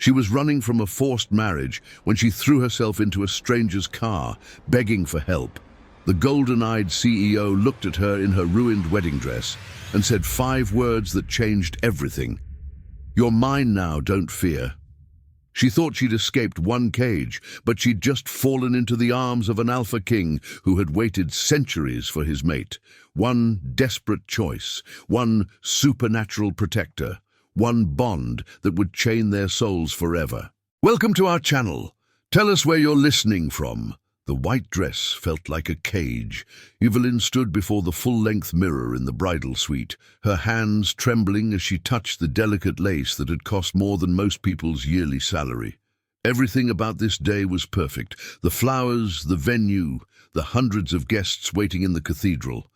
She was running from a forced marriage when she threw herself into a stranger's car, begging for help. The golden-eyed CEO looked at her in her ruined wedding dress and said 5 words that changed everything. "You're mine now, don't fear." She thought she'd escaped one cage, but she'd just fallen into the arms of an alpha king who had waited centuries for his mate. One desperate choice, one supernatural protector, one bond that would chain their souls forever. Welcome to our channel. Tell us where you're listening from. The white dress felt like a cage. Evelyn stood before the full-length mirror in the bridal suite, her hands trembling as she touched the delicate lace that had cost more than most people's yearly salary. Everything about this day was perfect. The flowers, the venue, the hundreds of guests waiting in the cathedral.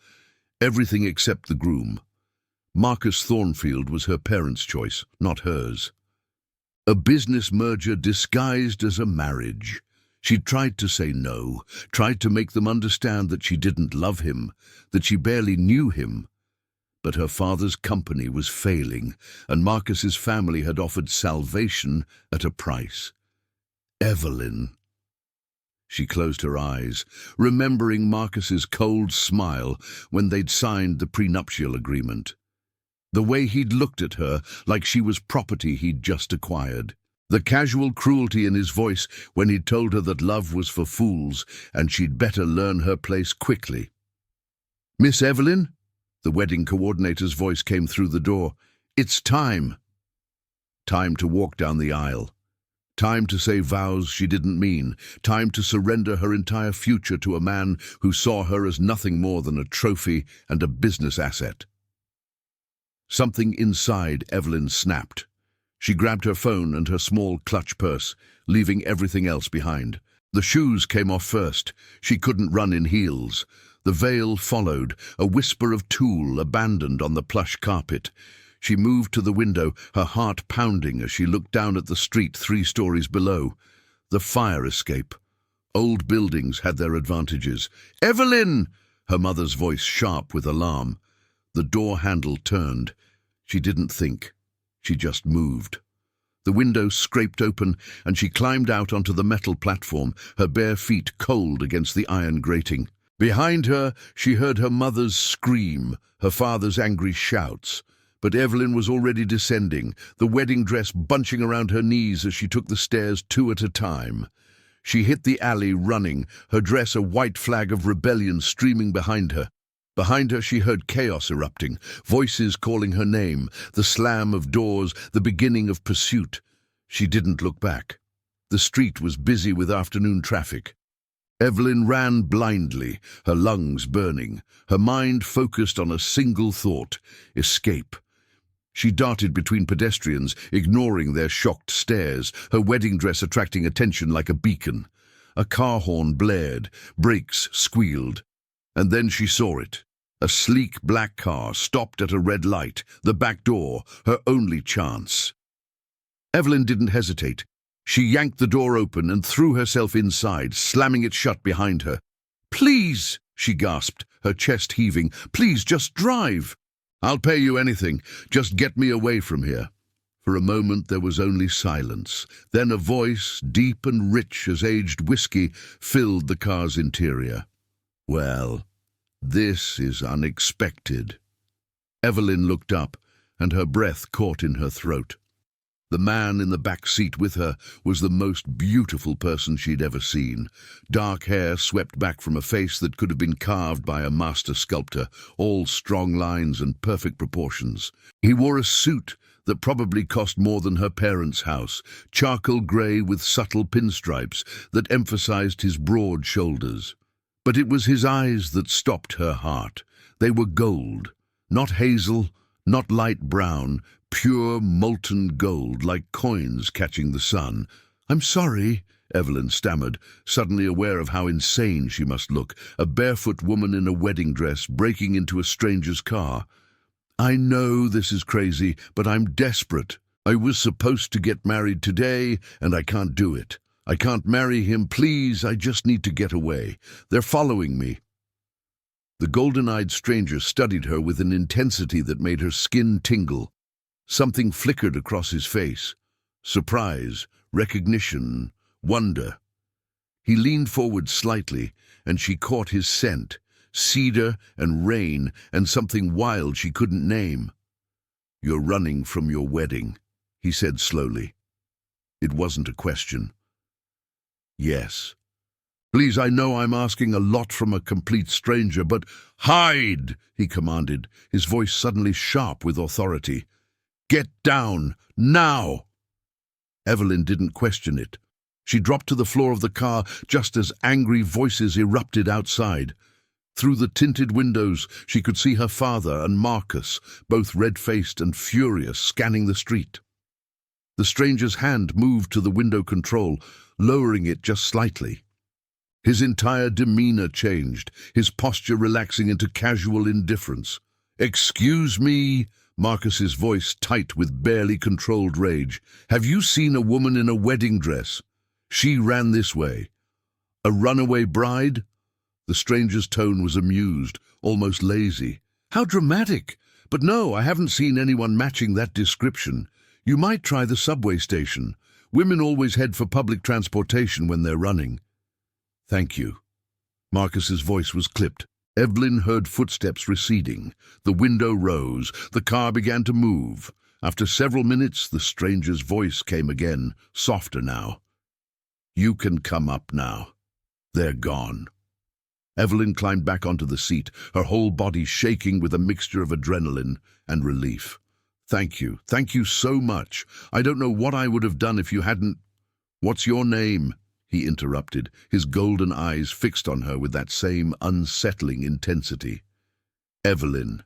Everything except the groom. Marcus Thornfield was her parents' choice, not hers. A business merger disguised as a marriage. She'd tried to say no, tried to make them understand that she didn't love him, that she barely knew him. But her father's company was failing, and Marcus's family had offered salvation at a price. Evelyn. She closed her eyes, remembering Marcus's cold smile when they'd signed the prenuptial agreement. The way he'd looked at her like she was property he'd just acquired. The casual cruelty in his voice when he'd told her that love was for fools and she'd better learn her place quickly. "Miss Evelyn?" The wedding coordinator's voice came through the door. "It's time." Time to walk down the aisle. Time to say vows she didn't mean. Time to surrender her entire future to a man who saw her as nothing more than a trophy and a business asset. Something inside Evelyn snapped. She grabbed her phone and her small clutch purse, leaving everything else behind. The shoes came off first. She couldn't run in heels. The veil followed, a whisper of tulle abandoned on the plush carpet. She moved to the window, her heart pounding as she looked down at the street 3 stories below. The fire escape. Old buildings had their advantages. "Evelyn!" Her mother's voice sharp with alarm. The door handle turned. She didn't think. She just moved. The window scraped open, and she climbed out onto the metal platform, her bare feet cold against the iron grating. Behind her, she heard her mother's scream, her father's angry shouts. But Evelyn was already descending, the wedding dress bunching around her knees as she took the stairs 2 at a time. She hit the alley running, her dress a white flag of rebellion streaming behind her. Behind her she heard chaos erupting, voices calling her name, the slam of doors, the beginning of pursuit. She didn't look back. The street was busy with afternoon traffic. Evelyn ran blindly, her lungs burning, her mind focused on a single thought: escape. She darted between pedestrians, ignoring their shocked stares, her wedding dress attracting attention like a beacon. A car horn blared, brakes squealed, and then she saw it. A sleek black car stopped at a red light, the back door, her only chance. Evelyn didn't hesitate. She yanked the door open and threw herself inside, slamming it shut behind her. "Please," she gasped, her chest heaving, "please just drive." "I'll pay you anything. Just get me away from here." For a moment there was only silence. Then a voice, deep and rich as aged whiskey, filled the car's interior. "Well, this is unexpected." Evelyn looked up, and her breath caught in her throat. The man in the back seat with her was the most beautiful person she'd ever seen. Dark hair swept back from a face that could have been carved by a master sculptor, all strong lines and perfect proportions. He wore a suit that probably cost more than her parents' house, charcoal grey with subtle pinstripes that emphasized his broad shoulders. But it was his eyes that stopped her heart. They were gold, not hazel, not light brown, pure molten gold, like coins catching the sun. "I'm sorry," Evelyn stammered, suddenly aware of how insane she must look, a barefoot woman in a wedding dress breaking into a stranger's car. "I know this is crazy, but I'm desperate. I was supposed to get married today, and I can't do it. I can't marry him, please, I just need to get away. They're following me." The golden-eyed stranger studied her with an intensity that made her skin tingle. Something flickered across his face. surprise, recognition, wonder. He leaned forward slightly, and she caught his scent, cedar and rain and something wild she couldn't name. "You're running from your wedding," he said slowly. It wasn't a question. "Yes." "Please, I know I'm asking a lot from a complete stranger, but—" "Hide!" he commanded, his voice suddenly sharp with authority. "Get down, now!" Evelyn didn't question it. She dropped to the floor of the car just as angry voices erupted outside. Through the tinted windows, she could see her father and Marcus, both red-faced and furious, scanning the street. The stranger's hand moved to the window control, lowering it just slightly. His entire demeanor changed, his posture relaxing into casual indifference. "Excuse me," Marcus's voice tight with barely controlled rage. "Have you seen a woman in a wedding dress? She ran this way. A runaway bride?" The stranger's tone was amused, almost lazy. "How dramatic! But no, I haven't seen anyone matching that description. You might try the subway station. Women always head for public transportation when they're running." "Thank you." Marcus's voice was clipped. Evelyn heard footsteps receding. The window rose. The car began to move. After several minutes, the stranger's voice came again, softer now. "You can come up now. They're gone." Evelyn climbed back onto the seat, her whole body shaking with a mixture of adrenaline and relief. Thank you so much. I don't know what I would have done if you hadn't—" "What's your name?" he interrupted, his golden eyes fixed on her with that same unsettling intensity. "Evelyn.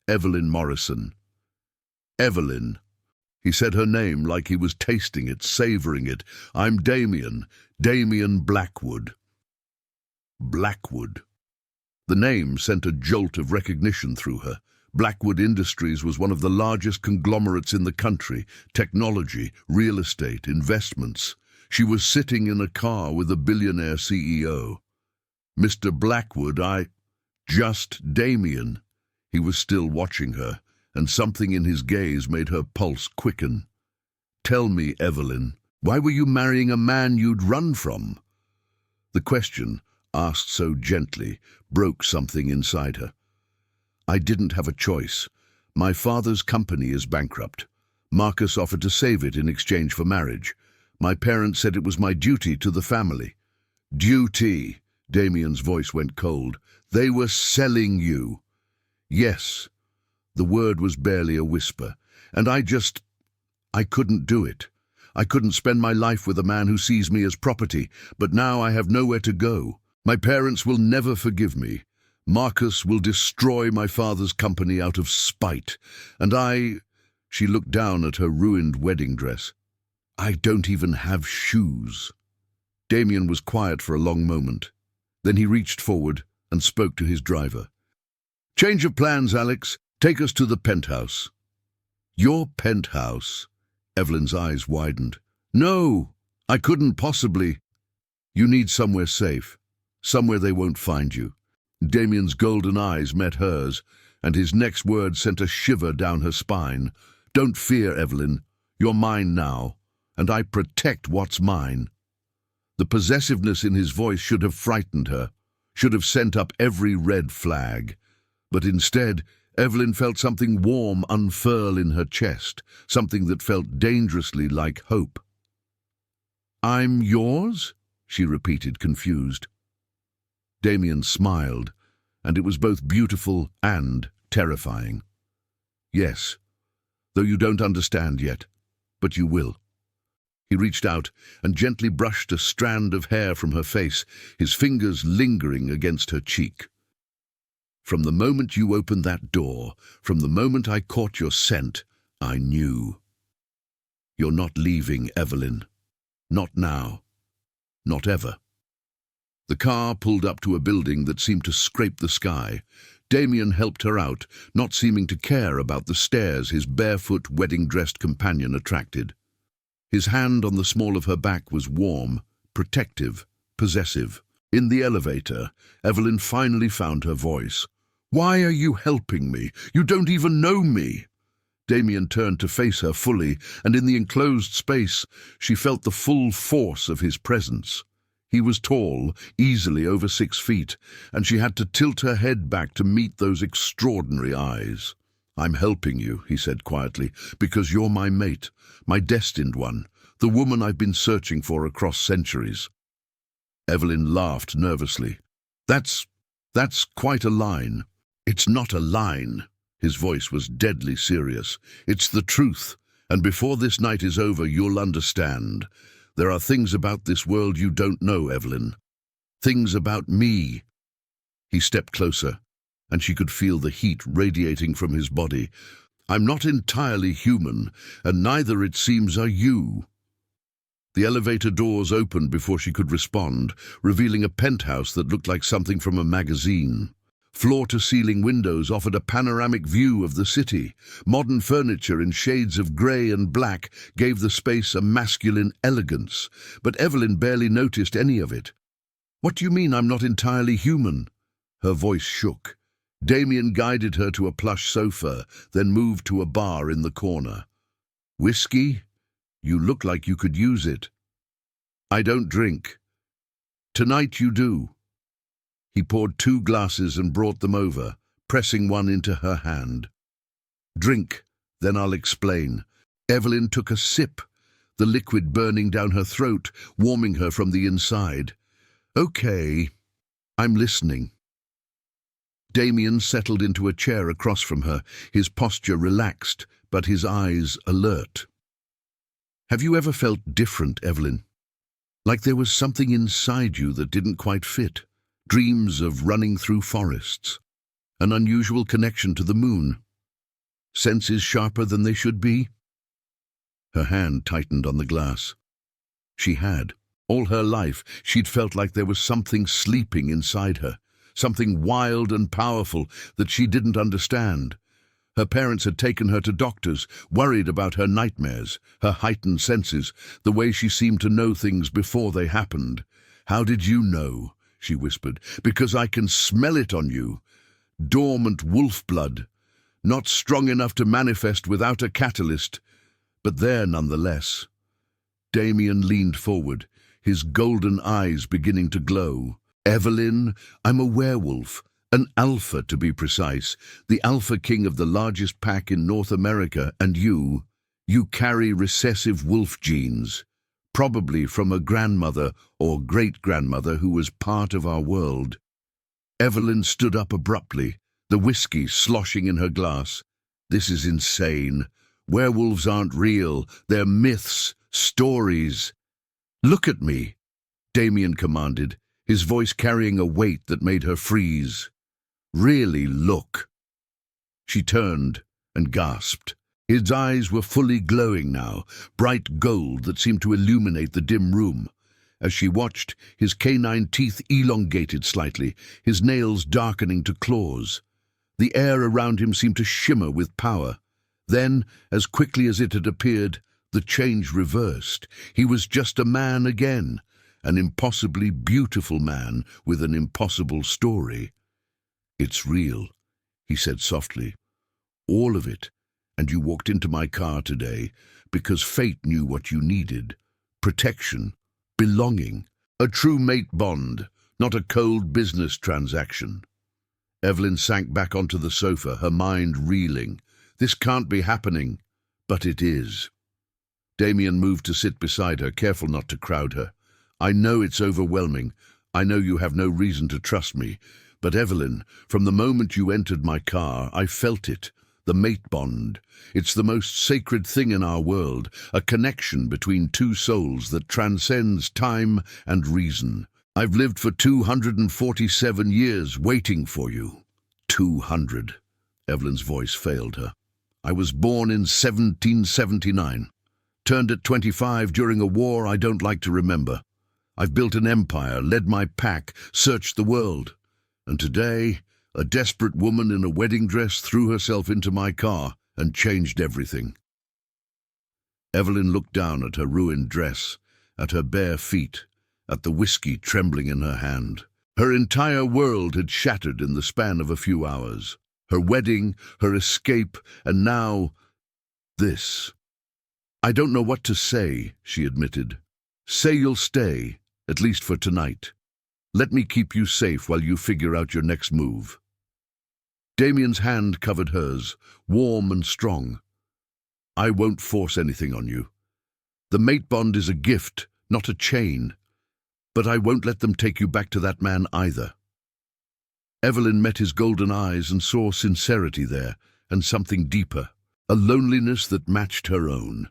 Evelyn Morrison." "Evelyn." He said her name like he was tasting it, savoring it. "I'm Damien Blackwood." Blackwood. The name sent a jolt of recognition through her. Blackwood Industries was one of the largest conglomerates in the country: technology, real estate, investments. She was sitting in a car with a billionaire CEO. "Mr. Blackwood, just Damien." He was still watching her, and something in his gaze made her pulse quicken. "Tell me, Evelyn, why were you marrying a man you'd run from?" The question, asked so gently, broke something inside her. "I didn't have a choice. My father's company is bankrupt. Marcus offered to save it in exchange for marriage. My parents said it was my duty to the family." "Duty?" Damien's voice went cold. "They were selling you." "Yes." The word was barely a whisper. "And I couldn't do it. I couldn't spend my life with a man who sees me as property, but now I have nowhere to go. My parents will never forgive me. Marcus will destroy my father's company out of spite. And She looked down at her ruined wedding dress. "I don't even have shoes." Damien was quiet for a long moment. Then he reached forward and spoke to his driver. "Change of plans, Alex. Take us to the penthouse." "Your penthouse?" Evelyn's eyes widened. "No, I couldn't possibly." "You need somewhere safe, somewhere they won't find you." Damien's golden eyes met hers, and his next word sent a shiver down her spine. "Don't fear, Evelyn. You're mine now, and I protect what's mine." The possessiveness in his voice should have frightened her, should have sent up every red flag. But instead, Evelyn felt something warm unfurl in her chest, something that felt dangerously like hope. "I'm yours?" she repeated, confused. Damien smiled, and it was both beautiful and terrifying. "Yes, though you don't understand yet, but you will." He reached out and gently brushed a strand of hair from her face, his fingers lingering against her cheek. "From the moment you opened that door, from the moment I caught your scent, I knew. You're not leaving, Evelyn. Not now. Not ever." The car pulled up to a building that seemed to scrape the sky. Damien helped her out, not seeming to care about the stares his barefoot, wedding-dressed companion attracted. His hand on the small of her back was warm, protective, possessive. In the elevator, Evelyn finally found her voice. "Why are you helping me? You don't even know me." Damien turned to face her fully, and in the enclosed space she felt the full force of his presence. He was tall, easily over 6 feet, and she had to tilt her head back to meet those extraordinary eyes. "I'm helping you," he said quietly, "because you're my mate, my destined one, the woman I've been searching for across centuries." Evelyn laughed nervously. That's quite a line." "It's not a line." His voice was deadly serious. "It's the truth, and before this night is over, you'll understand. There are things about this world you don't know, Evelyn. Things about me." He stepped closer, and she could feel the heat radiating from his body. "I'm not entirely human, and neither, it seems, are you." The elevator doors opened before she could respond, revealing a penthouse that looked like something from a magazine. Floor-to-ceiling windows offered a panoramic view of the city. Modern furniture in shades of grey and black gave the space a masculine elegance, but Evelyn barely noticed any of it. "What do you mean I'm not entirely human?" Her voice shook. Damien guided her to a plush sofa, then moved to a bar in the corner. "Whiskey? You look like you could use it." "I don't drink." "Tonight you do." He poured 2 glasses and brought them over, pressing one into her hand. "Drink, then I'll explain." Evelyn took a sip, the liquid burning down her throat, warming her from the inside. "Okay, I'm listening." Damien settled into a chair across from her, his posture relaxed, but his eyes alert. "Have you ever felt different, Evelyn? Like there was something inside you that didn't quite fit? Dreams of running through forests, an unusual connection to the moon, senses sharper than they should be?" Her hand tightened on the glass. She had. All her life, she'd felt like there was something sleeping inside her, something wild and powerful that she didn't understand. Her parents had taken her to doctors, worried about her nightmares, her heightened senses, the way she seemed to know things before they happened. "How did you know?" she whispered. "Because I can smell it on you. Dormant wolf blood. Not strong enough to manifest without a catalyst, but there nonetheless." Damien leaned forward, his golden eyes beginning to glow. "Evelyn, I'm a werewolf, an alpha to be precise, the alpha king of the largest pack in North America, and you carry recessive wolf genes. Probably from a grandmother or great-grandmother who was part of our world." Evelyn stood up abruptly, the whiskey sloshing in her glass. "This is insane. Werewolves aren't real. They're myths, stories." "Look at me," Damien commanded, his voice carrying a weight that made her freeze. "Really look." She turned and gasped. His eyes were fully glowing now, bright gold that seemed to illuminate the dim room. As she watched, his canine teeth elongated slightly, his nails darkening to claws. The air around him seemed to shimmer with power. Then, as quickly as it had appeared, the change reversed. He was just a man again, an impossibly beautiful man with an impossible story. "It's real," he said softly. "All of it. And you walked into my car today because fate knew what you needed. Protection, belonging, a true mate bond, not a cold business transaction." Evelyn sank back onto the sofa, her mind reeling. This can't be happening, but it is. Damien moved to sit beside her, careful not to crowd her. "I know it's overwhelming. I know you have no reason to trust me. But Evelyn, from the moment you entered my car, I felt it. The mate bond. It's the most sacred thing in our world, a connection between 2 souls that transcends time and reason. I've lived for 247 years waiting for you." 200. Evelyn's voice failed her. "I was born in 1779. Turned at 25 during a war I don't like to remember. I've built an empire, led my pack, searched the world. And today, a desperate woman in a wedding dress threw herself into my car and changed everything." Evelyn looked down at her ruined dress, at her bare feet, at the whiskey trembling in her hand. Her entire world had shattered in the span of a few hours. Her wedding, her escape, and now This. I don't know what to say, she admitted. Say you'll stay, at least for tonight. Let me keep you safe while you figure out your next move. Damien's hand covered hers, warm and strong. I won't force anything on you. The mate bond is a gift, not a chain. But I won't let them take you back to that man either. Evelyn met his golden eyes and saw sincerity there, and something deeper. A loneliness that matched her own.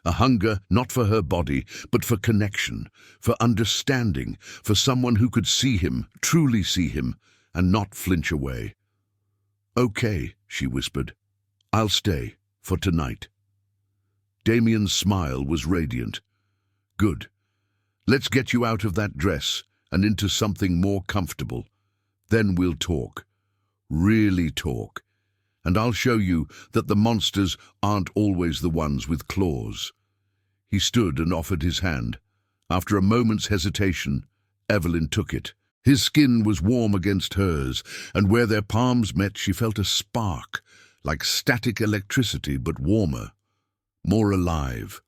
A hunger not for her body, but for connection, for understanding, for someone who could see him, truly see him, and not flinch away. Okay, she whispered. I'll stay, for tonight. Damien's smile was radiant. Good. Let's get you out of that dress and into something more comfortable. Then we'll talk. Really talk. And I'll show you that the monsters aren't always the ones with claws. He stood and offered his hand. After a moment's hesitation, Evelyn took it. His skin was warm against hers, and where their palms met she felt a spark, like static electricity, but warmer, more alive.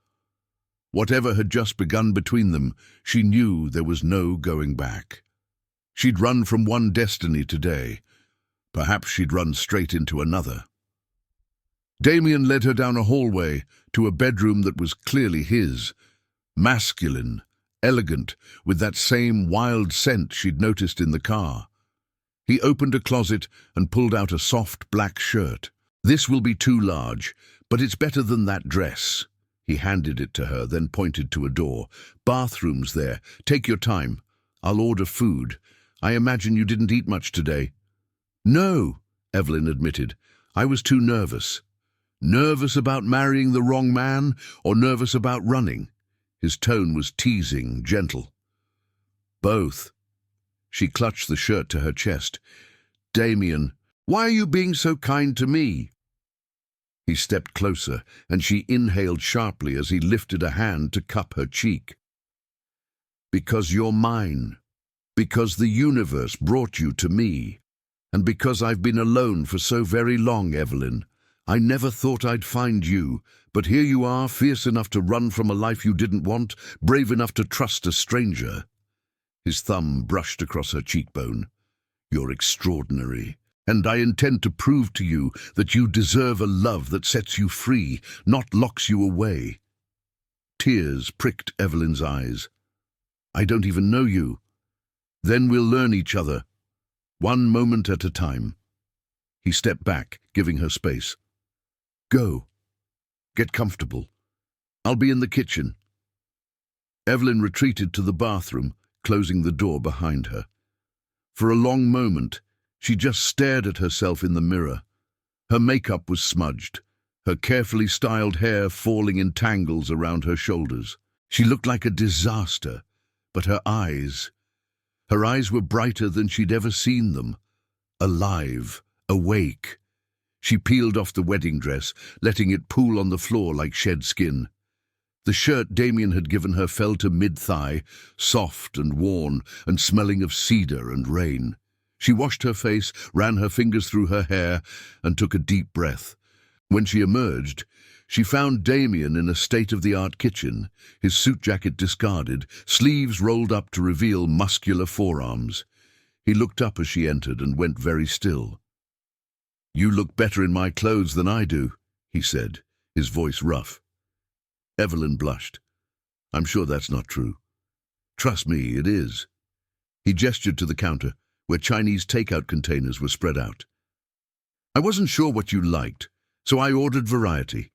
Whatever had just begun between them, she knew there was no going back. She'd run from one destiny today. Perhaps she'd run straight into another. Damien led her down a hallway to a bedroom that was clearly his, masculine, elegant, with that same wild scent she'd noticed in the car. He opened a closet and pulled out a soft black shirt. This will be too large, but it's better than that dress. He handed it to her, then pointed to a door. Bathroom's there. Take your time. I'll order food. I imagine you didn't eat much today. No, Evelyn admitted. I was too nervous. Nervous about marrying the wrong man, or nervous about running? His tone was teasing, gentle. Both. She clutched the shirt to her chest. Damien, why are you being so kind to me? He stepped closer, and she inhaled sharply as he lifted a hand to cup her cheek. Because you're mine. Because the universe brought you to me. And because I've been alone for so very long, Evelyn. I never thought I'd find you, but here you are, fierce enough to run from a life you didn't want, brave enough to trust a stranger. His thumb brushed across her cheekbone. You're extraordinary, and I intend to prove to you that you deserve a love that sets you free, not locks you away. Tears pricked Evelyn's eyes. I don't even know you. Then we'll learn each other, one moment at a time. He stepped back, giving her space. Go. Get comfortable. I'll be in the kitchen. Evelyn retreated to the bathroom, closing the door behind her. For a long moment, she just stared at herself in the mirror. Her makeup was smudged, her carefully styled hair falling in tangles around her shoulders. She looked like a disaster, but her eyes were brighter than she'd ever seen them. Alive, awake. She peeled off the wedding dress, letting it pool on the floor like shed skin. The shirt Damien had given her fell to mid-thigh, soft and worn and smelling of cedar and rain. She washed her face, ran her fingers through her hair, and took a deep breath. When she emerged, she found Damien in a state-of-the-art kitchen, his suit jacket discarded, sleeves rolled up to reveal muscular forearms. He looked up as she entered and went very still. You look better in my clothes than I do, he said, his voice rough. Evelyn blushed. I'm sure that's not true. Trust me, it is. He gestured to the counter, where Chinese takeout containers were spread out. I wasn't sure what you liked, so I ordered variety.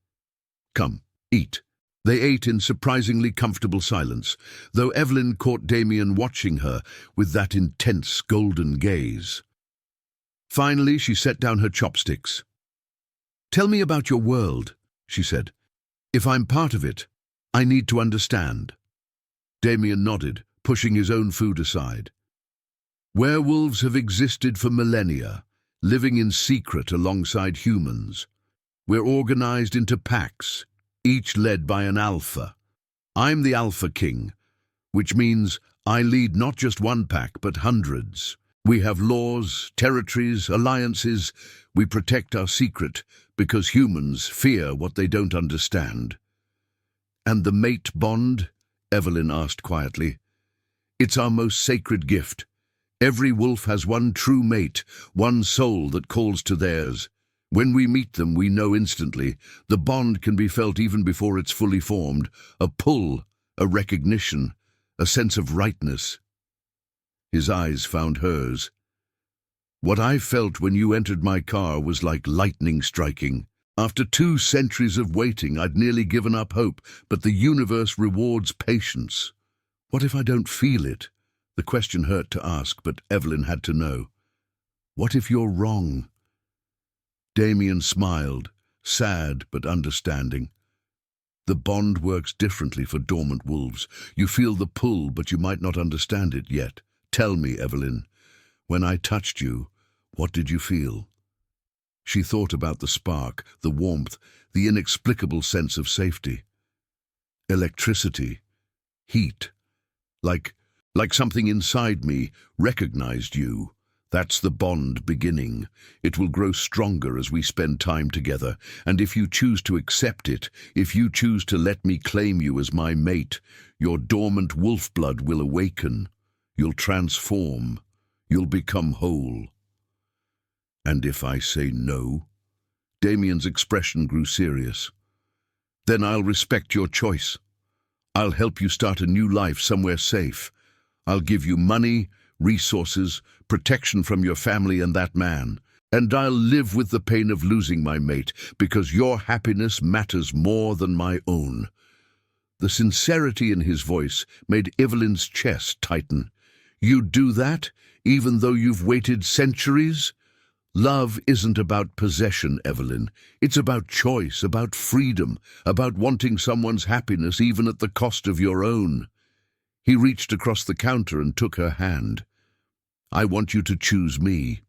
Come, eat. They ate in surprisingly comfortable silence, though Evelyn caught Damien watching her with that intense golden gaze. Finally, she set down her chopsticks. Tell me about your world, she said. If I'm part of it, I need to understand. Damien nodded, pushing his own food aside. Werewolves have existed for millennia, living in secret alongside humans. We're organized into packs, each led by an alpha. I'm the Alpha King, which means I lead not just one pack, but hundreds. We have laws, territories, alliances. We protect our secret because humans fear what they don't understand. And the mate bond? Evelyn asked quietly. It's our most sacred gift. Every wolf has one true mate, one soul that calls to theirs. When we meet them, we know instantly. The bond can be felt even before it's fully formed. A pull, a recognition, a sense of rightness. His eyes found hers. What I felt when you entered my car was like lightning striking. After 2 centuries of waiting, I'd nearly given up hope, but the universe rewards patience. What if I don't feel it? The question hurt to ask, but Evelyn had to know. What if you're wrong? Damien smiled, sad but understanding. The bond works differently for dormant wolves. You feel the pull, but you might not understand it yet. Tell me, Evelyn, when I touched you, what did you feel? She thought about the spark, the warmth, the inexplicable sense of safety. Electricity, heat, like something inside me recognized you. That's the bond beginning. It will grow stronger as we spend time together, and if you choose to accept it, if you choose to let me claim you as my mate, your dormant wolf blood will awaken. You'll transform. You'll become whole. And if I say no? Damien's expression grew serious. Then I'll respect your choice. I'll help you start a new life somewhere safe. I'll give you money, resources, protection from your family and that man. And I'll live with the pain of losing my mate, because your happiness matters more than my own. The sincerity in his voice made Evelyn's chest tighten. You'd do that, even though you've waited centuries? Love isn't about possession, Evelyn. It's about choice, about freedom, about wanting someone's happiness even at the cost of your own. He reached across the counter and took her hand. I want you to choose me.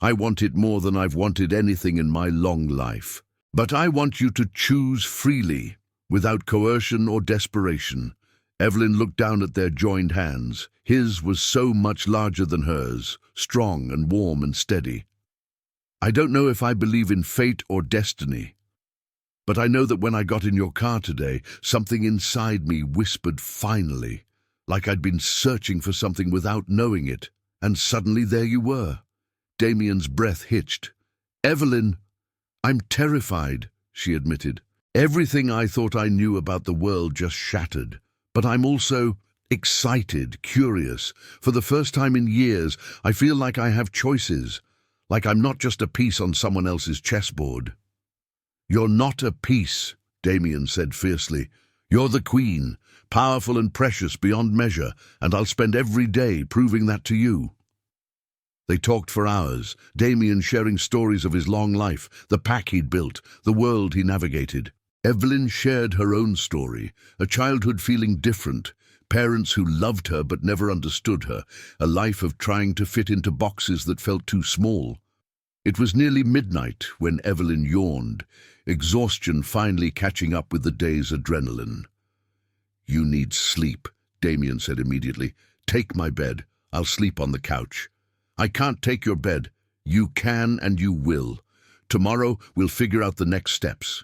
I want it more than I've wanted anything in my long life. But I want you to choose freely, without coercion or desperation. Evelyn looked down at their joined hands. His was so much larger than hers, strong and warm and steady. I don't know if I believe in fate or destiny, but I know that when I got in your car today, something inside me whispered finally, like I'd been searching for something without knowing it, and suddenly there you were. Damien's breath hitched. Evelyn, I'm terrified, she admitted. Everything I thought I knew about the world just shattered. But I'm also excited, curious. For the first time in years, I feel like I have choices, like I'm not just a piece on someone else's chessboard. You're not a piece, Damien said fiercely. You're the queen, powerful and precious beyond measure, and I'll spend every day proving that to you. They talked for hours, Damien sharing stories of his long life, the pack he'd built, the world he navigated. Evelyn shared her own story, a childhood feeling different, parents who loved her but never understood her, a life of trying to fit into boxes that felt too small. It was nearly midnight when Evelyn yawned, exhaustion finally catching up with the day's adrenaline. You need sleep, Damien said immediately. Take my bed. I'll sleep on the couch. I can't take your bed. You can and you will. Tomorrow we'll figure out the next steps.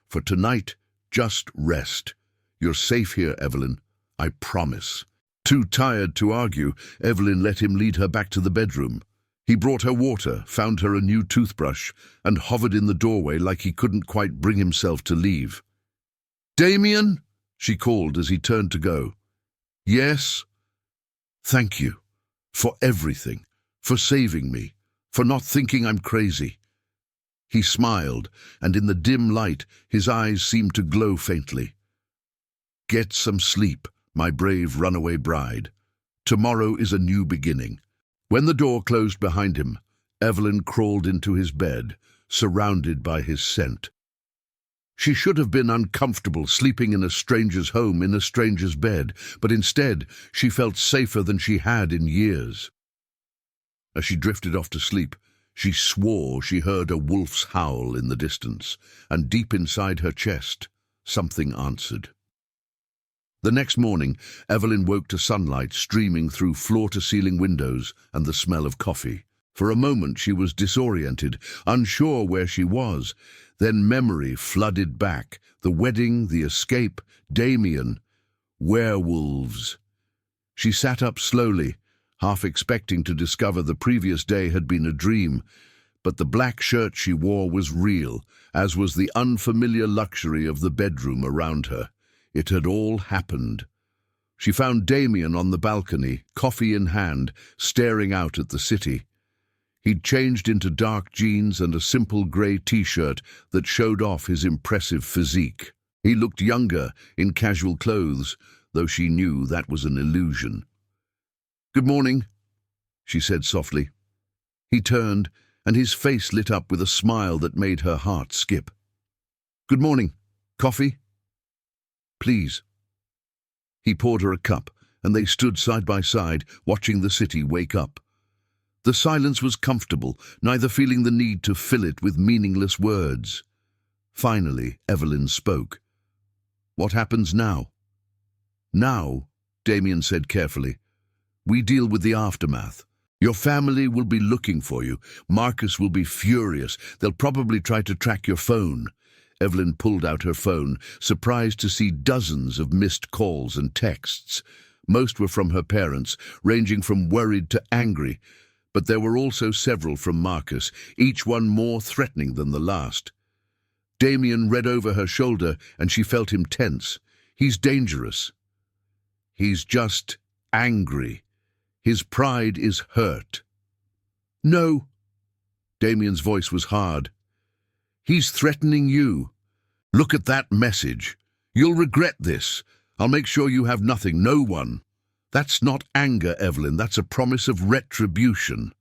For tonight, just rest. You're safe here, Evelyn. I promise. Too tired to argue, Evelyn let him lead her back to the bedroom. He brought her water, found her a new toothbrush, and hovered in the doorway like he couldn't quite bring himself to leave. Damien, she called as he turned to go. Yes? Thank you. For everything. For saving me. For not thinking I'm crazy. He smiled, and in the dim light, his eyes seemed to glow faintly. Get some sleep, my brave runaway bride. Tomorrow is a new beginning. When the door closed behind him, Evelyn crawled into his bed, surrounded by his scent. She should have been uncomfortable sleeping in a stranger's home, in a stranger's bed, but instead she felt safer than she had in years. As she drifted off to sleep, she swore she heard a wolf's howl in the distance, and deep inside her chest, something answered. The next morning, Evelyn woke to sunlight streaming through floor-to-ceiling windows and the smell of coffee. For a moment she was disoriented, unsure where she was. Then memory flooded back. The wedding, the escape, Damien, werewolves. She sat up slowly, half expecting to discover the previous day had been a dream. But the black shirt she wore was real, as was the unfamiliar luxury of the bedroom around her. It had all happened. She found Damien on the balcony, coffee in hand, staring out at the city. He'd changed into dark jeans and a simple grey t-shirt that showed off his impressive physique. He looked younger in casual clothes, though she knew that was an illusion. "Good morning," she said softly. He turned, and his face lit up with a smile that made her heart skip. "Good morning. Coffee?" "Please." He poured her a cup, and they stood side by side, watching the city wake up. The silence was comfortable, neither feeling the need to fill it with meaningless words. Finally, Evelyn spoke. "What happens now?" "Now," Damien said carefully, "we deal with the aftermath. Your family will be looking for you. Marcus will be furious. They'll probably try to track your phone." Evelyn pulled out her phone, surprised to see dozens of missed calls and texts. Most were from her parents, ranging from worried to angry, but there were also several from Marcus, each one more threatening than the last. Damien read over her shoulder, and she felt him tense. He's dangerous. He's just angry. His pride is hurt. "No." Damien's voice was hard. "He's threatening you. Look at that message. You'll regret this. I'll make sure you have nothing, no one." "That's not anger, Evelyn. That's a promise of retribution."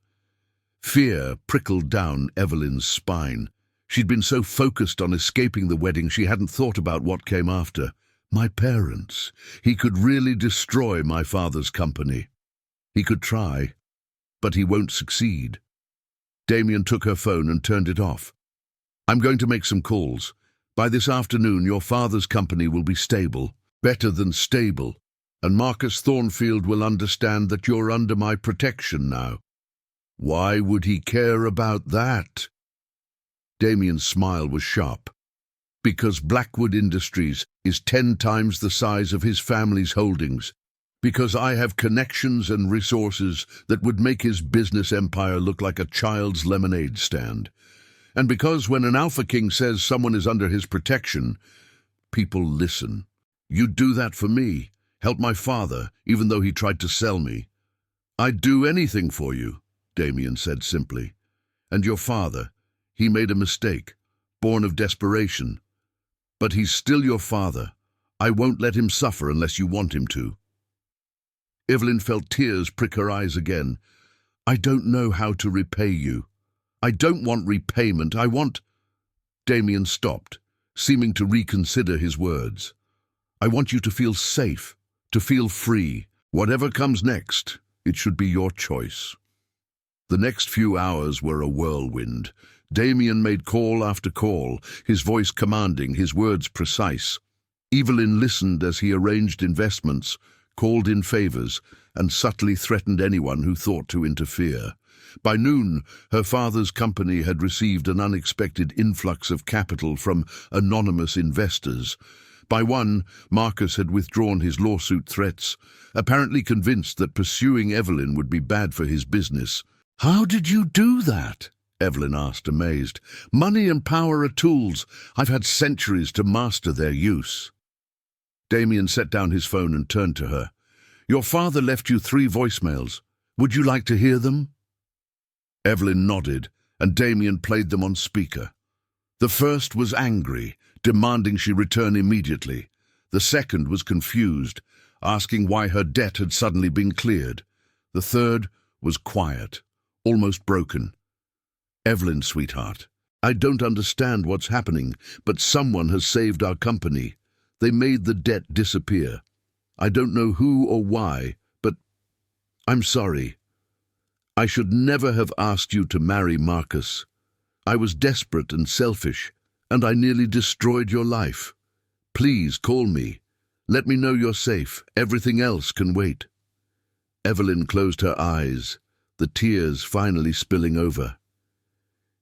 Fear prickled down Evelyn's spine. She'd been so focused on escaping the wedding she hadn't thought about what came after. "My parents. He could really destroy my father's company." "He could try, but he won't succeed." Damien took her phone and turned it off. "I'm going to make some calls. By this afternoon, your father's company will be stable, better than stable, and Marcus Thornfield will understand that you're under my protection now." "Why would he care about that?" Damien's smile was sharp. "Because Blackwood Industries is 10 times the size of his family's holdings. Because I have connections and resources that would make his business empire look like a child's lemonade stand. And because when an Alpha King says someone is under his protection, people listen. You'd do that for me, help my father, even though he tried to sell me." "I'd do anything for you," Damien said simply. "And your father, he made a mistake, born of desperation. But he's still your father. I won't let him suffer unless you want him to." Evelyn felt tears prick her eyes again. "I don't know how to repay you. I don't want repayment, I want—" Damien stopped, seeming to reconsider his words. "I want you to feel safe, to feel free. Whatever comes next, it should be your choice." The next few hours were a whirlwind. Damien made call after call, his voice commanding, his words precise. Evelyn listened as he arranged investments, called in favors, and subtly threatened anyone who thought to interfere. By noon, her father's company had received an unexpected influx of capital from anonymous investors. By 1, Marcus had withdrawn his lawsuit threats, apparently convinced that pursuing Evelyn would be bad for his business. "How did you do that?" Evelyn asked, amazed. "Money and power are tools. I've had centuries to master their use." Damien set down his phone and turned to her. "Your father left you 3 voicemails. Would you like to hear them?" Evelyn nodded, and Damien played them on speaker. The first was angry, demanding she return immediately. The second was confused, asking why her debt had suddenly been cleared. The third was quiet, almost broken. "Evelyn, sweetheart, I don't understand what's happening, but someone has saved our company. They made the debt disappear. I don't know who or why, but I'm sorry. I should never have asked you to marry Marcus. I was desperate and selfish, and I nearly destroyed your life. Please call me. Let me know you're safe. Everything else can wait." Evelyn closed her eyes, the tears finally spilling over.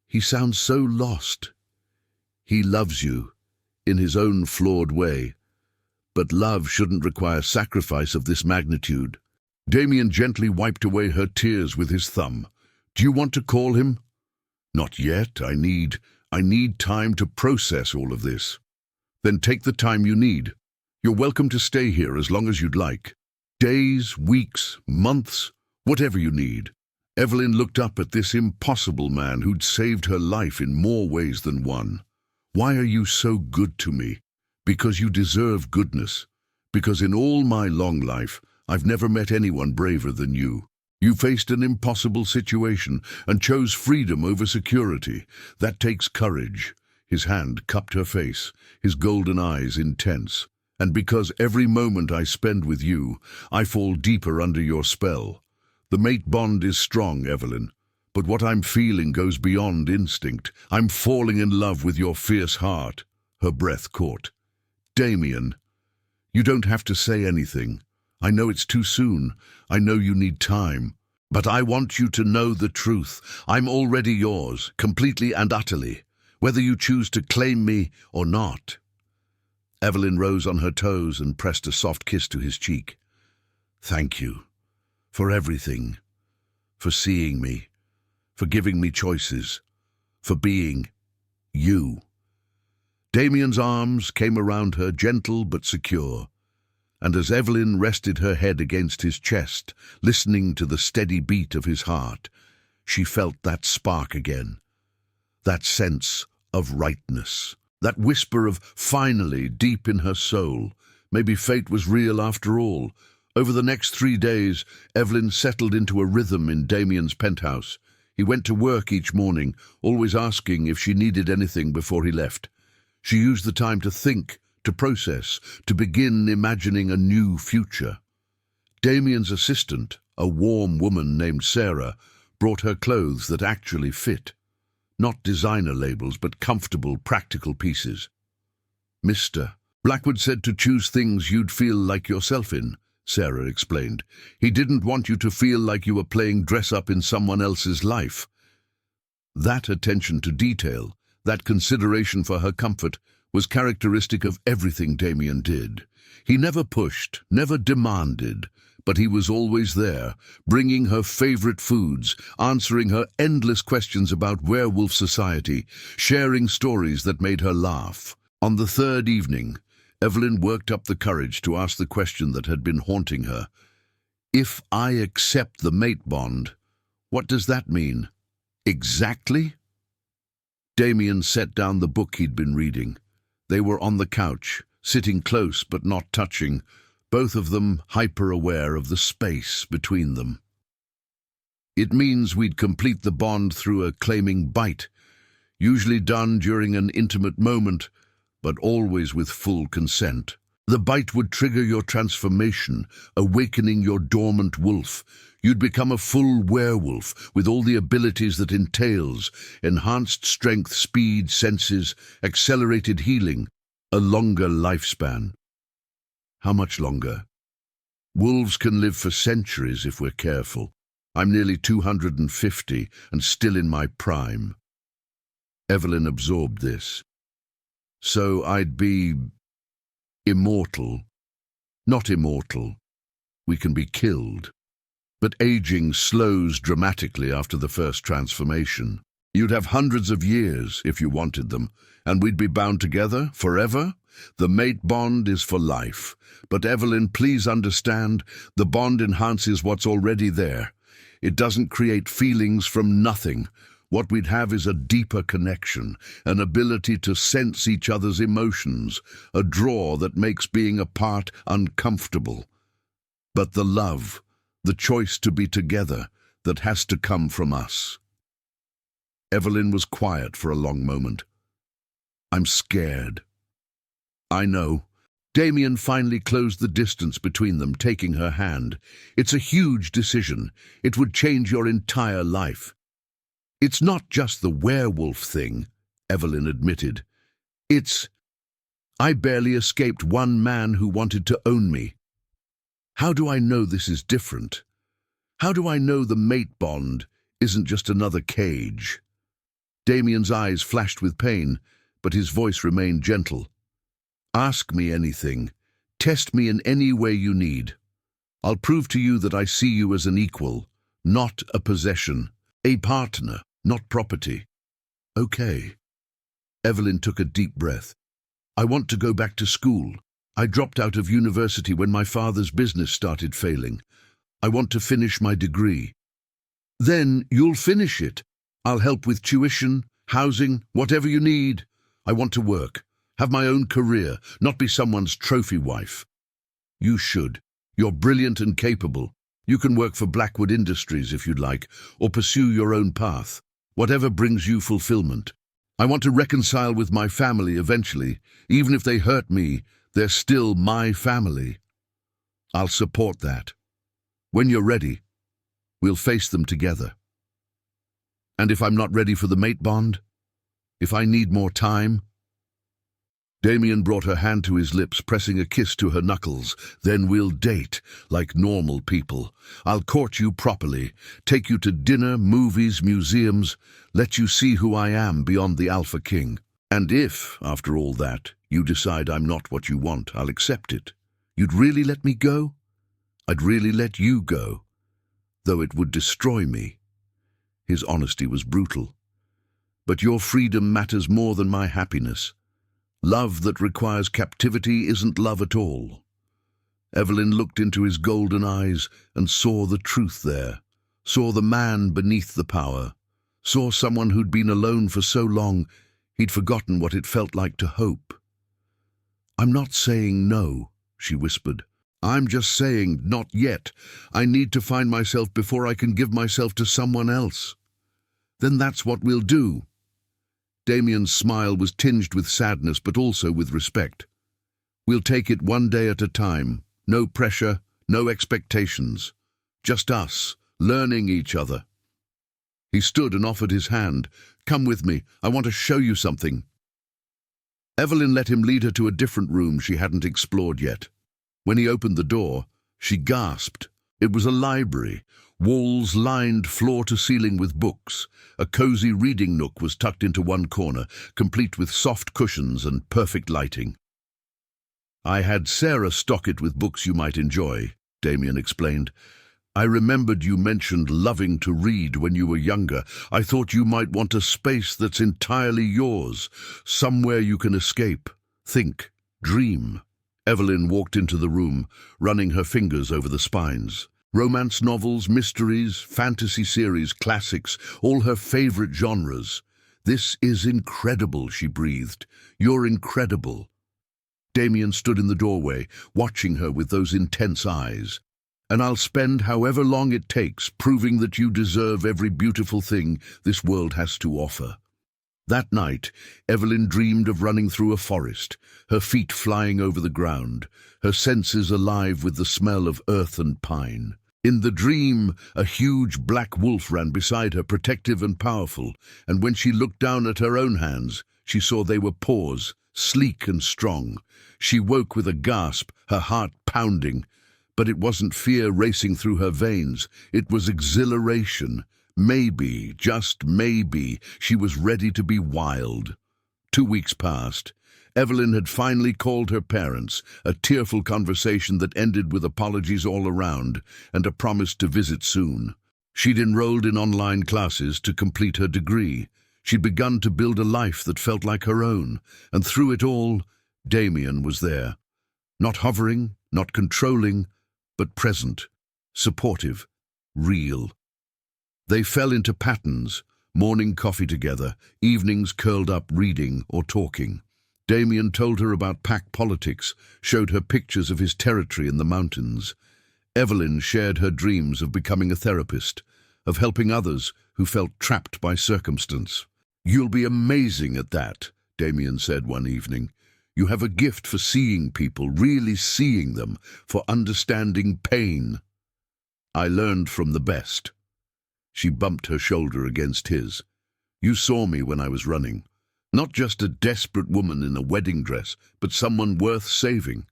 "He sounds so lost. He loves you, in his own flawed way. But love shouldn't require sacrifice of this magnitude." Damien gently wiped away her tears with his thumb. "Do you want to call him?" "Not yet. I need time to process all of this." "Then take the time you need. You're welcome to stay here as long as you'd like. Days, weeks, months, whatever you need." Evelyn looked up at this impossible man who'd saved her life in more ways than one. "Why are you so good to me?" "Because you deserve goodness. Because in all my long life, I've never met anyone braver than you. You faced an impossible situation and chose freedom over security. That takes courage." His hand cupped her face, his golden eyes intense. "And because every moment I spend with you, I fall deeper under your spell. The mate bond is strong, Evelyn, but what I'm feeling goes beyond instinct. I'm falling in love with your fierce heart." Her breath caught. "Damien, you don't have to say anything. I know it's too soon. I know you need time. But I want you to know the truth. I'm already yours, completely and utterly, whether you choose to claim me or not." Evelyn rose on her toes and pressed a soft kiss to his cheek. "Thank you. For everything. For seeing me. For giving me choices. For being you." Damien's arms came around her, gentle but secure, and as Evelyn rested her head against his chest, listening to the steady beat of his heart, she felt that spark again, that sense of rightness, that whisper of finally deep in her soul. Maybe fate was real after all. Over the next 3 days, Evelyn settled into a rhythm in Damien's penthouse. He went to work each morning, always asking if she needed anything before he left. She used the time to think, to process, to begin imagining a new future. Damien's assistant, a warm woman named Sarah, brought her clothes that actually fit. Not designer labels, but comfortable, practical pieces. "Mr. Blackwood said to choose things you'd feel like yourself in," Sarah explained. "He didn't want you to feel like you were playing dress-up in someone else's life." That attention to detail, that consideration for her comfort, was characteristic of everything Damien did. He never pushed, never demanded, but he was always there, bringing her favorite foods, answering her endless questions about werewolf society, sharing stories that made her laugh. On the 3rd evening, Evelyn worked up the courage to ask the question that had been haunting her. "If I accept the mate bond, what does that mean? Exactly?" Damien set down the book he'd been reading. They were on the couch, sitting close but not touching, both of them hyper-aware of the space between them. "It means we'd complete the bond through a claiming bite, usually done during an intimate moment, but always with full consent. The bite would trigger your transformation, awakening your dormant wolf. You'd become a full werewolf with all the abilities that entails: enhanced strength, speed, senses, accelerated healing, a longer lifespan." "How much longer?" "Wolves can live for centuries if we're careful. I'm nearly 250 and still in my prime." Evelyn absorbed this. "So I'd be immortal." "Not immortal. We can be killed. But aging slows dramatically after the first transformation. You'd have hundreds of years if you wanted them, and we'd be bound together forever. The mate bond is for life. But Evelyn, please understand, the bond enhances what's already there. It doesn't create feelings from nothing. What we'd have is a deeper connection, an ability to sense each other's emotions, a draw that makes being apart uncomfortable. But the love, the choice to be together, that has to come from us." Evelyn was quiet for a long moment. "I'm scared." "I know." Damien finally closed the distance between them, taking her hand. "It's a huge decision. It would change your entire life." "It's not just the werewolf thing," Evelyn admitted. "It's I barely escaped one man who wanted to own me. How do I know this is different? How do I know the mate bond isn't just another cage? Damien's eyes flashed with pain, but his voice remained gentle. Ask me anything. Test me in any way you need. I'll prove to you that I see you as an equal, not a possession, a partner, not property. Okay. Evelyn took a deep breath. I want to go back to school. I dropped out of university when my father's business started failing. I want to finish my degree. Then you'll finish it. I'll help with tuition, housing, whatever you need. I want to work, have my own career, not be someone's trophy wife. You should. You're brilliant and capable. You can work for Blackwood Industries if you'd like, or pursue your own path, whatever brings you fulfillment. I want to reconcile with my family eventually. Even if they hurt me, they're still my family. I'll support that. When you're ready, we'll face them together. And if I'm not ready for the mate bond? If I need more time? Damien brought her hand to his lips, pressing a kiss to her knuckles. Then we'll date, like normal people. I'll court you properly, take you to dinner, movies, museums, let you see who I am beyond the Alpha King. And if, after all that, you decide I'm not what you want, I'll accept it. You'd really let me go? I'd really let you go, though it would destroy me. His honesty was brutal. But your freedom matters more than my happiness. Love that requires captivity isn't love at all. Evelyn looked into his golden eyes and saw the truth there, saw the man beneath the power, saw someone who'd been alone for so long he'd forgotten what it felt like to hope. I'm not saying no, she whispered. I'm just saying not yet. I need to find myself before I can give myself to someone else. Then that's what we'll do. Damien's smile was tinged with sadness, but also with respect. We'll take it one day at a time. No pressure, no expectations. Just us, learning each other. He stood and offered his hand. Come with me. I want to show you something. Evelyn let him lead her to a different room she hadn't explored yet. When he opened the door, she gasped. It was a library. Walls lined floor to ceiling with books. A cozy reading nook was tucked into one corner, complete with soft cushions and perfect lighting. I had Sarah stock it with books you might enjoy, Damien explained. I remembered you mentioned loving to read when you were younger. I thought you might want a space that's entirely yours, somewhere you can escape, think, dream. Evelyn walked into the room, running her fingers over the spines. Romance novels, mysteries, fantasy series, classics, all her favorite genres. This is incredible, she breathed. You're incredible. Damien stood in the doorway, watching her with those intense eyes. And I'll spend however long it takes proving that you deserve every beautiful thing this world has to offer. That night, Evelyn dreamed of running through a forest, her feet flying over the ground, her senses alive with the smell of earth and pine. In the dream, a huge black wolf ran beside her, protective and powerful, and when she looked down at her own hands, she saw they were paws, sleek and strong. She woke with a gasp, her heart pounding. But it wasn't fear racing through her veins, it was exhilaration. Maybe, just maybe, she was ready to be wild. 2 weeks passed. Evelyn had finally called her parents, a tearful conversation that ended with apologies all around and a promise to visit soon. She'd enrolled in online classes to complete her degree. She'd begun to build a life that felt like her own, and through it all, Damien was there. Not hovering, not controlling, but present, supportive, real. They fell into patterns, morning coffee together, evenings curled up reading or talking. Damien told her about pack politics, showed her pictures of his territory in the mountains. Evelyn shared her dreams of becoming a therapist, of helping others who felt trapped by circumstance. You'll be amazing at that, Damien said one evening. You have a gift for seeing people, really seeing them, for understanding pain. I learned from the best. She bumped her shoulder against his. You saw me when I was running. Not just a desperate woman in a wedding dress, but someone worth saving.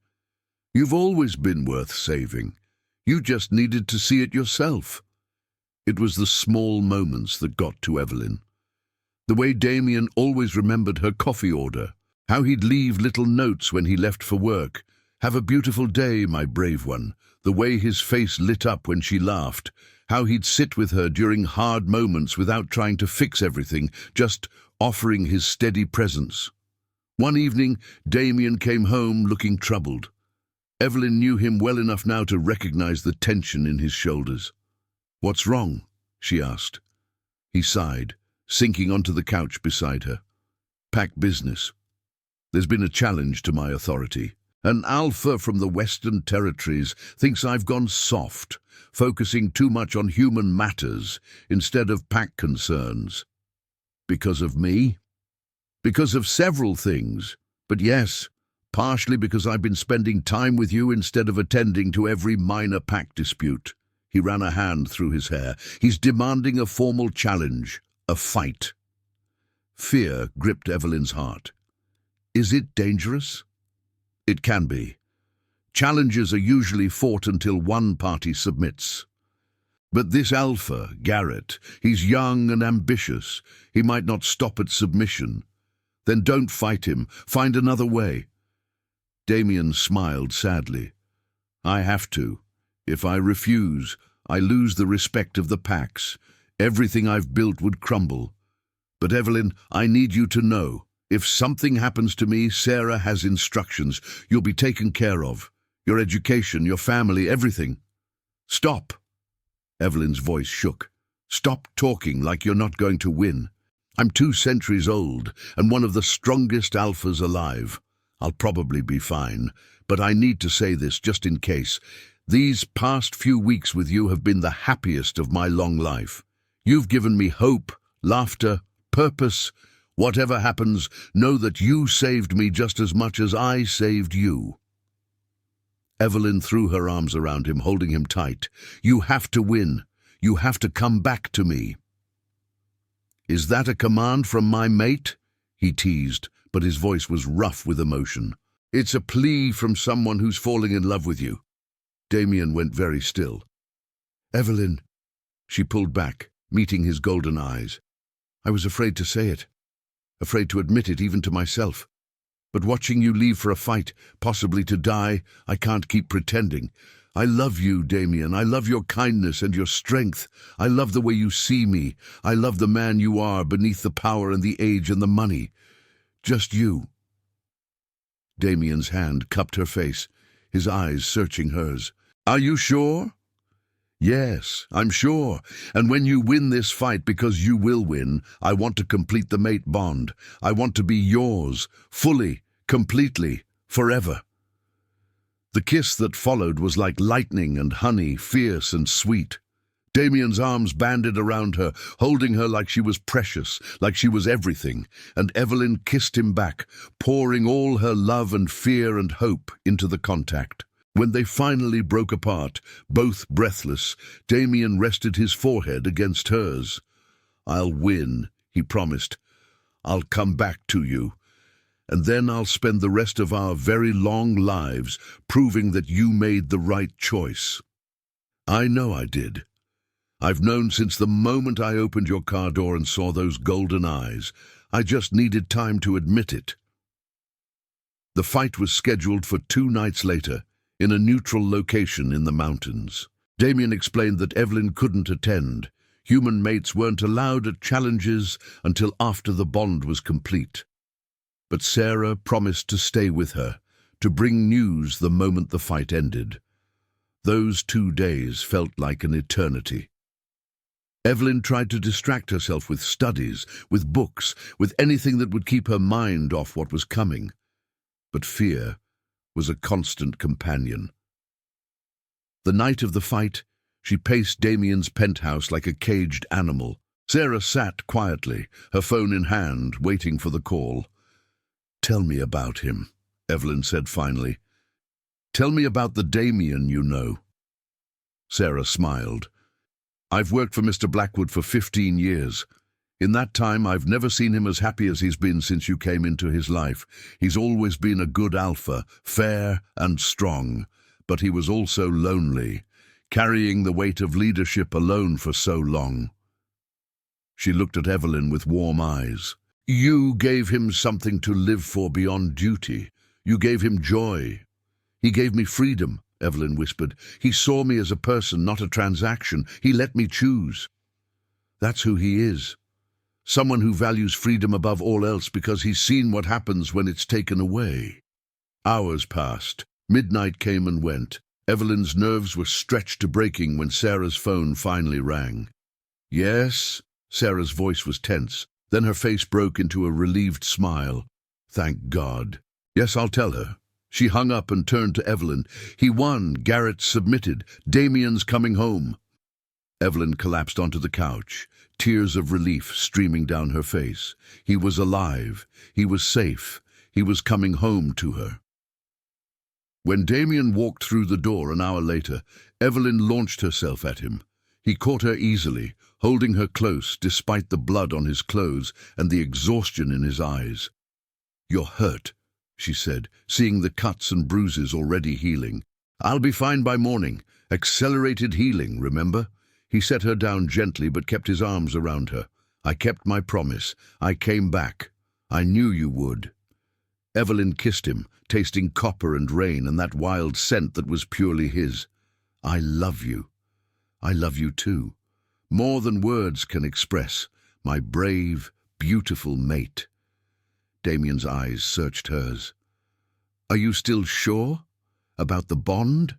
You've always been worth saving. You just needed to see it yourself. It was the small moments that got to Evelyn. The way Damien always remembered her coffee order, how he'd leave little notes when he left for work. "Have a beautiful day, my brave one." The way his face lit up when she laughed, how he'd sit with her during hard moments without trying to fix everything, just offering his steady presence. One evening, Damien came home looking troubled. Evelyn knew him well enough now to recognize the tension in his shoulders. "What's wrong?" she asked. He sighed, sinking onto the couch beside her. "Pack business. There's been a challenge to my authority. An alpha from the Western Territories thinks I've gone soft, focusing too much on human matters instead of pack concerns. Because of me? Because of several things. But yes, partially because I've been spending time with you instead of attending to every minor pack dispute." He ran a hand through his hair. "He's demanding a formal challenge, a fight." Fear gripped Evelyn's heart. Is it dangerous? It can be. Challenges are usually fought until one party submits. But this alpha, Garrett, he's young and ambitious. He might not stop at submission. Then don't fight him. Find another way. Damien smiled sadly. "I have to. If I refuse, I lose the respect of the packs. Everything I've built would crumble. But Evelyn, I need you to know, if something happens to me, Sarah has instructions. You'll be taken care of. Your education, your family, everything." "Stop." Evelyn's voice shook. "Stop talking like you're not going to win. I'm 2 centuries old and one of the strongest alphas alive. I'll probably be fine, but I need to say this just in case. These past few weeks with you have been the happiest of my long life. You've given me hope, laughter, purpose. Whatever happens, know that you saved me just as much as I saved you." Evelyn threw her arms around him, holding him tight. "You have to win. You have to come back to me." "Is that a command from my mate?" he teased, but his voice was rough with emotion. "It's a plea from someone who's falling in love with you." Damien went very still. "Evelyn," she pulled back, meeting his golden eyes. "I was afraid to say it, afraid to admit it even to myself. But watching you leave for a fight, possibly to die, I can't keep pretending. I love you, Damien. I love your kindness and your strength. I love the way you see me. I love the man you are beneath the power and the age and the money. Just you." Damien's hand cupped her face, his eyes searching hers. "Are you sure?" "Yes, I'm sure. And when you win this fight, because you will win, I want to complete the mate bond. I want to be yours, fully, completely, forever." The kiss that followed was like lightning and honey, fierce and sweet. Damien's arms banded around her, holding her like she was precious, like she was everything, and Evelyn kissed him back, pouring all her love and fear and hope into the contact. When they finally broke apart, both breathless, Damien rested his forehead against hers. "I'll win," he promised. "I'll come back to you. And then I'll spend the rest of our very long lives proving that you made the right choice." "I know I did. I've known since the moment I opened your car door and saw those golden eyes. I just needed time to admit it." The fight was scheduled for 2 nights later, in a neutral location in the mountains. Damien explained that Evelyn couldn't attend. Human mates weren't allowed at challenges until after the bond was complete. But Sarah promised to stay with her, to bring news the moment the fight ended. Those 2 days felt like an eternity. Evelyn tried to distract herself with studies, with books, with anything that would keep her mind off what was coming. But fear was a constant companion. The night of the fight, she paced Damien's penthouse like a caged animal. Sarah sat quietly, her phone in hand, waiting for the call. "Tell me about him," Evelyn said finally. "Tell me about the Damien you know." Sarah smiled. "I've worked for Mr. Blackwood for 15 years. In that time, I've never seen him as happy as he's been since you came into his life. He's always been a good alpha, fair and strong, but he was also lonely, carrying the weight of leadership alone for so long. She looked at Evelyn with warm eyes. You gave him something to live for beyond duty. You gave him joy. He gave me freedom, Evelyn whispered. He saw me as a person, not a transaction. He let me choose. That's who he is. Someone who values freedom above all else because he's seen what happens when it's taken away. Hours passed. Midnight came and went. Evelyn's nerves were stretched to breaking when Sarah's phone finally rang. Yes? Sarah's voice was tense. Then her face broke into a relieved smile. Thank God. Yes, I'll tell her. She hung up and turned to Evelyn. He won. Garrett submitted. Damien's coming home. Evelyn collapsed onto the couch, tears of relief streaming down her face. He was alive. He was safe. He was coming home to her. When Damien walked through the door an hour later, Evelyn launched herself at him. He caught her easily, holding her close despite the blood on his clothes and the exhaustion in his eyes. You're hurt, she said, seeing the cuts and bruises already healing. I'll be fine by morning. Accelerated healing, remember? He set her down gently but kept his arms around her. I kept my promise. I came back. I knew you would. Evelyn kissed him, tasting copper and rain and that wild scent that was purely his. I love you. I love you too. More than words can express, my brave, beautiful mate. Damien's eyes searched hers. Are you still sure? About the bond?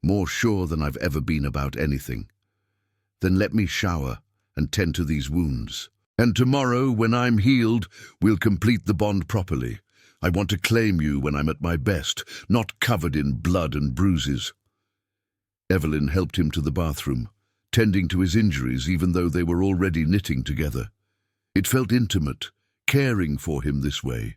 More sure than I've ever been about anything. Then let me shower and tend to these wounds. And tomorrow, when I'm healed, we'll complete the bond properly. I want to claim you when I'm at my best, not covered in blood and bruises. Evelyn helped him to the bathroom, tending to his injuries even though they were already knitting together. It felt intimate, caring for him this way.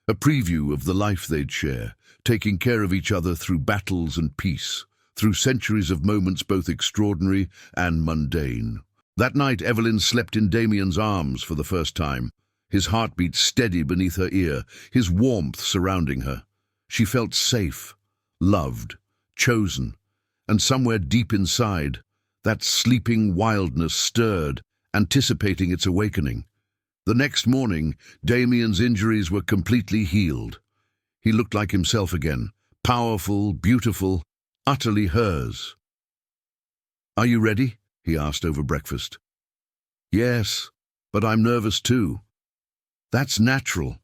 A preview of the life they'd share, taking care of each other through battles and peace, through centuries of moments both extraordinary and mundane. That night, Evelyn slept in Damien's arms for the first time, his heartbeat steady beneath her ear, his warmth surrounding her. She felt safe, loved, chosen, and somewhere deep inside, that sleeping wildness stirred, anticipating its awakening. The next morning, Damien's injuries were completely healed. He looked like himself again, powerful, beautiful, utterly hers. Are you ready? He asked over breakfast. Yes, but I'm nervous too. That's natural.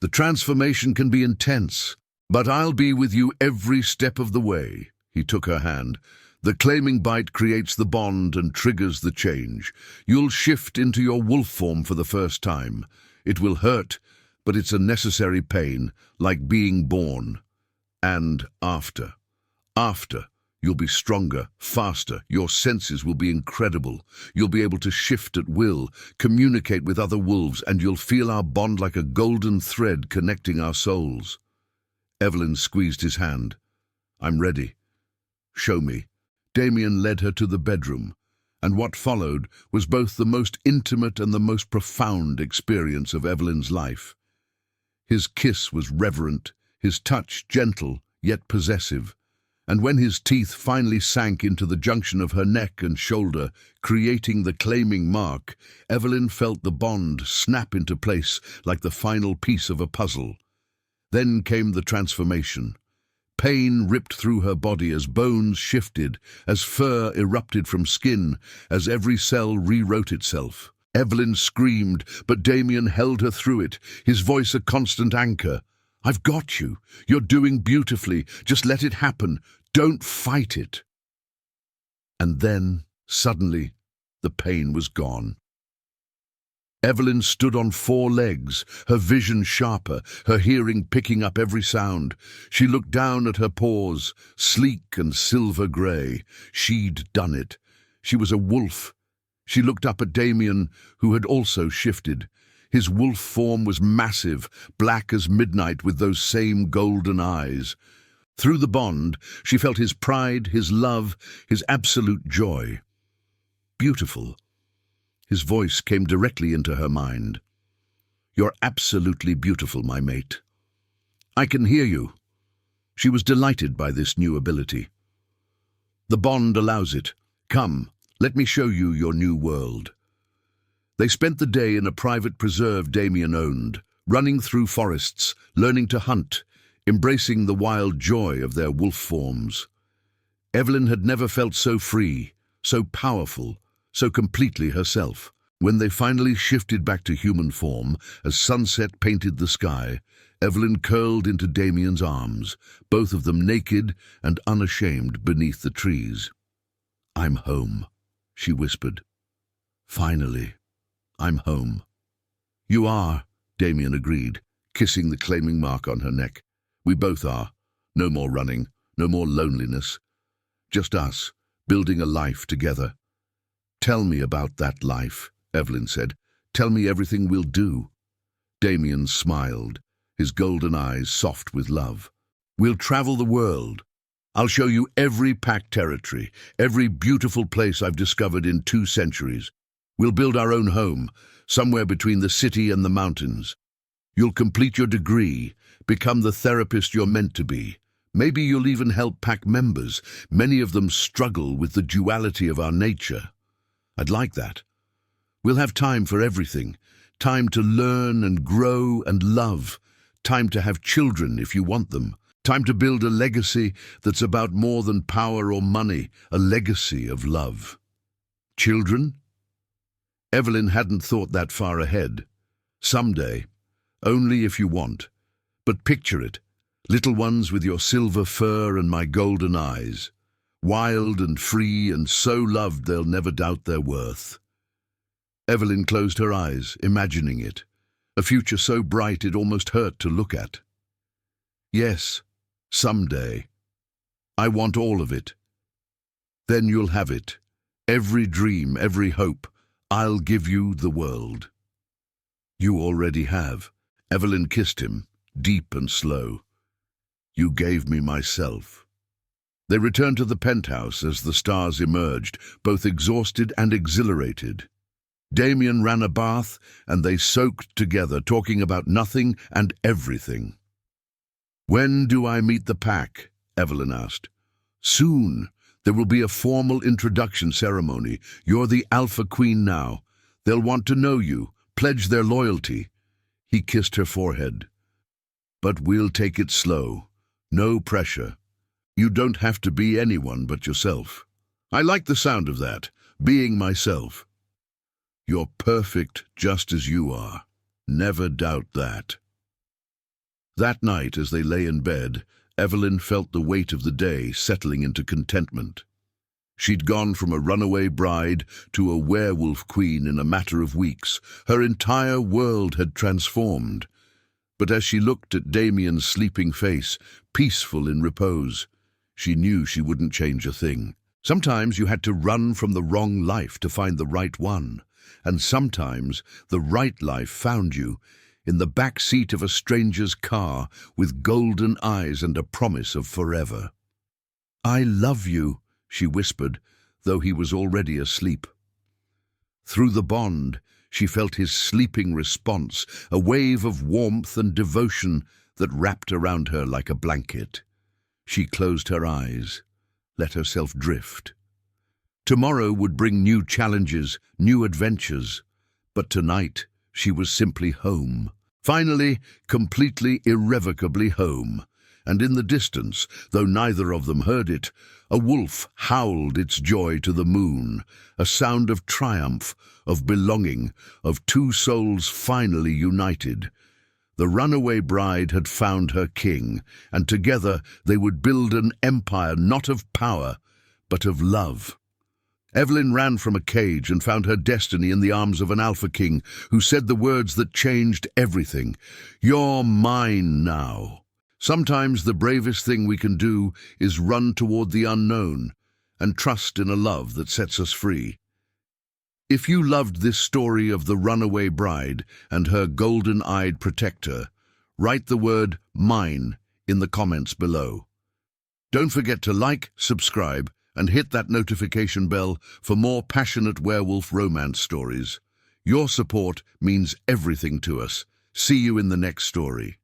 The transformation can be intense, but I'll be with you every step of the way. He took her hand. The claiming bite creates the bond and triggers the change. You'll shift into your wolf form for the first time. It will hurt, but it's a necessary pain, like being born. And after, you'll be stronger, faster, your senses will be incredible. You'll be able to shift at will, communicate with other wolves, and you'll feel our bond like a golden thread connecting our souls. Evelyn squeezed his hand. I'm ready. Show me. Damien led her to the bedroom, and what followed was both the most intimate and the most profound experience of Evelyn's life. His kiss was reverent, his touch gentle yet possessive, and when his teeth finally sank into the junction of her neck and shoulder, creating the claiming mark, Evelyn felt the bond snap into place like the final piece of a puzzle. Then came the transformation. Pain ripped through her body as bones shifted, as fur erupted from skin, as every cell rewrote itself. Evelyn screamed, but Damien held her through it, his voice a constant anchor. I've got you. You're doing beautifully. Just let it happen. Don't fight it. And then, suddenly, the pain was gone. Evelyn stood on 4 legs, her vision sharper, her hearing picking up every sound. She looked down at her paws, sleek and silver-grey. She'd done it. She was a wolf. She looked up at Damien, who had also shifted. His wolf form was massive, black as midnight with those same golden eyes. Through the bond, she felt his pride, his love, his absolute joy. Beautiful. His voice came directly into her mind. "You're absolutely beautiful, my mate. I can hear you." She was delighted by this new ability. "The bond allows it. Come, let me show you your new world." They spent the day in a private preserve Damien owned, running through forests, learning to hunt, embracing the wild joy of their wolf forms. Evelyn had never felt so free, so powerful, so completely herself. When they finally shifted back to human form, as sunset painted the sky, Evelyn curled into Damien's arms, both of them naked and unashamed beneath the trees. "I'm home," she whispered. "Finally, I'm home." "You are," Damien agreed, kissing the claiming mark on her neck. "We both are. No more running, no more loneliness. Just us, building a life together." "Tell me about that life," Evelyn said. "Tell me everything we'll do." Damien smiled, his golden eyes soft with love. "We'll travel the world. I'll show you every pack territory, every beautiful place I've discovered in 2 centuries. We'll build our own home, somewhere between the city and the mountains. You'll complete your degree, become the therapist you're meant to be. Maybe you'll even help pack members. Many of them struggle with the duality of our nature. I'd like that. We'll have time for everything. Time to learn and grow and love. Time to have children if you want them. Time to build a legacy that's about more than power or money, a legacy of love." Children? Evelyn hadn't thought that far ahead. Someday, only if you want. But picture it, little ones with your silver fur and my golden eyes. Wild and free and so loved they'll never doubt their worth. Evelyn closed her eyes, imagining it. A future so bright it almost hurt to look at. "Yes, someday. I want all of it. Then you'll have it. Every dream, every hope. I'll give you the world." "You already have." Evelyn kissed him, deep and slow. "You gave me myself." They returned to the penthouse as the stars emerged, both exhausted and exhilarated. Damien ran a bath, and they soaked together, talking about nothing and everything. "When do I meet the pack?" Evelyn asked. "Soon. There will be a formal introduction ceremony. You're the Alpha Queen now. They'll want to know you, pledge their loyalty." He kissed her forehead. "But we'll take it slow. No pressure. You don't have to be anyone but yourself." "I like the sound of that, being myself." "You're perfect just as you are. Never doubt that." That night, as they lay in bed, Evelyn felt the weight of the day settling into contentment. She'd gone from a runaway bride to a werewolf queen in a matter of weeks. Her entire world had transformed. But as she looked at Damien's sleeping face, peaceful in repose, she knew she wouldn't change a thing. Sometimes you had to run from the wrong life to find the right one. And sometimes the right life found you in the back seat of a stranger's car with golden eyes and a promise of forever. "I love you," she whispered, though he was already asleep. Through the bond, she felt his sleeping response, a wave of warmth and devotion that wrapped around her like a blanket. She closed her eyes, let herself drift. Tomorrow would bring new challenges, new adventures, but tonight she was simply home. Finally, completely, irrevocably home. And in the distance, though neither of them heard it, a wolf howled its joy to the moon, a sound of triumph, of belonging, of 2 souls finally united. The runaway bride had found her king, and together they would build an empire not of power, but of love. Evelyn ran from a cage and found her destiny in the arms of an Alpha King who said the words that changed everything. "You're mine now." Sometimes the bravest thing we can do is run toward the unknown and trust in a love that sets us free. If you loved this story of the runaway bride and her golden-eyed protector, write the word "mine" in the comments below. Don't forget to like, subscribe, and hit that notification bell for more passionate werewolf romance stories. Your support means everything to us. See you in the next story.